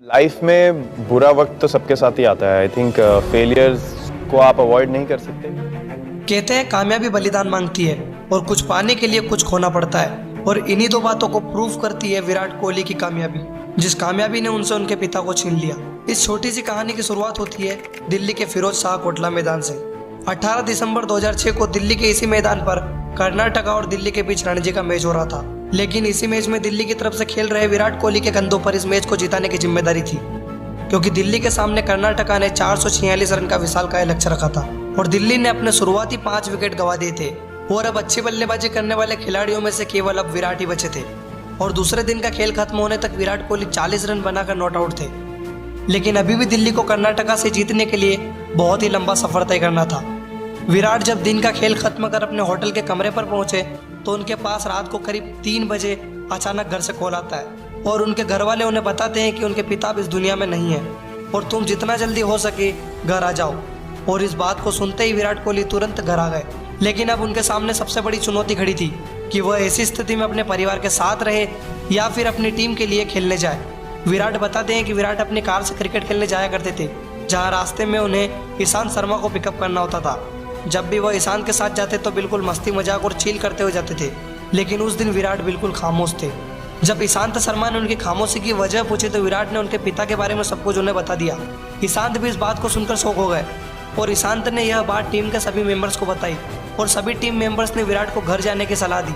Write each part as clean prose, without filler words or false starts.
Life में बुरा वक्त तो सबके साथ ही आता है। आई थिंक फेलियर्स को आप अवॉइड नहीं कर सकते। कहते हैं कामयाबी बलिदान मांगती है और कुछ पाने के लिए कुछ खोना पड़ता है, और इन्हीं दो बातों को प्रूव करती है विराट कोहली की कामयाबी, जिस कामयाबी ने उनसे उनके पिता को छीन लिया। इस छोटी सी कहानी की शुरुआत होती है दिल्ली के फिरोज शाह कोटला मैदान से। 18 दिसंबर 2006 को दिल्ली के इसी मैदान पर कर्नाटका और दिल्ली के बीच रणजी का मैच हो रहा था, लेकिन इसी मैच में दिल्ली की तरफ से खेल रहे विराट कोहली के कंधों पर इस मैच को जिताने की जिम्मेदारी थी, क्योंकि दिल्ली के सामने कर्नाटका ने 446 रन का विशालकाय लक्ष्य रखा था और दिल्ली ने अपने शुरुआती 5 विकेट गंवा दिए थे, और अब अच्छी बल्लेबाजी करने वाले खिलाड़ियों में से केवल अब विराट ही बचे थे। और दूसरे दिन का खेल खत्म होने तक विराट कोहली 40 रन बनाकर नॉट आउट थे, लेकिन अभी भी दिल्ली को कर्नाटका से जीतने के लिए बहुत ही लंबा सफर तय करना था। विराट जब दिन का खेल खत्म कर अपने होटल के कमरे पर पहुंचे तो उनके पास रात को करीब 3 बजे अचानक घर से कॉल आता है और उनके घर वाले उन्हें बताते हैं कि उनके पिता अब इस दुनिया में नहीं है और तुम जितना जल्दी हो सके घर आ जाओ। और इस बात को सुनते ही विराट कोहली तुरंत घर आ गए, लेकिन अब उनके सामने सबसे बड़ी चुनौती खड़ी थी कि वह ऐसी स्थिति में अपने परिवार के साथ रहे या फिर अपनी टीम के लिए खेलने जाए। विराट बताते हैं कि विराट अपनी कार से क्रिकेट खेलने जाया करते थे, जहां रास्ते में उन्हें ईशांत शर्मा को पिकअप करना होता था। जब भी वह ईशांत के साथ जाते तो बिल्कुल मस्ती मजाक और चिल करते हुए जाते थे, लेकिन उस दिन विराट बिल्कुल खामोश थे। जब ईशांत शर्मा ने उनकी खामोशी की वजह पूछी तो विराट ने उनके पिता के बारे में सब कुछ उन्हें बता दिया। ईशांत भी इस बात को सुनकर शॉक हो गए और ईशांत ने यह बात टीम के सभी मेंबर्स को बताई और सभी टीम मेंबर्स ने विराट को घर जाने की सलाह दी,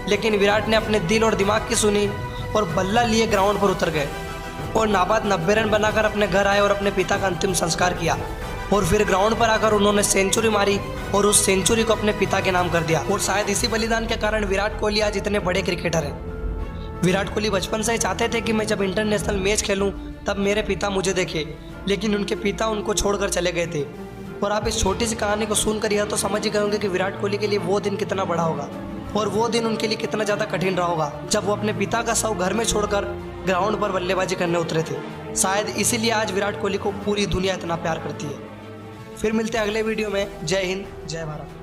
लेकिन विराट ने अपने दिल और दिमाग की सुनी और बल्ला लिए ग्राउंड पर उतर गए और नाबाद 90 रन बनाकर अपने घर आए और अपने पिता का अंतिम संस्कार किया। और फिर ग्राउंड पर आकर उन्होंने सेंचुरी मारी और उस सेंचुरी को अपने पिता के नाम कर दिया। और शायद इसी बलिदान के कारण विराट कोहली आज इतने बड़े क्रिकेटर हैं। विराट कोहली बचपन से ही चाहते थे कि मैं जब इंटरनेशनल मैच खेलूं तब मेरे पिता मुझे देखे, लेकिन उनके पिता उनको छोड़कर चले गए थे। और आप इस छोटी सी कहानी को सुनकर यह तो समझ ही गए होंगे कि विराट कोहली के लिए वो दिन कितना बड़ा होगा और वो दिन उनके लिए कितना ज़्यादा कठिन रहा होगा जब वो अपने पिता का शव घर में छोड़कर ग्राउंड पर बल्लेबाजी करने उतरे थे। शायद इसीलिए आज विराट कोहली को पूरी दुनिया इतना प्यार करती है। फिर मिलते हैं अगले वीडियो में। जय हिंद, जय भारत।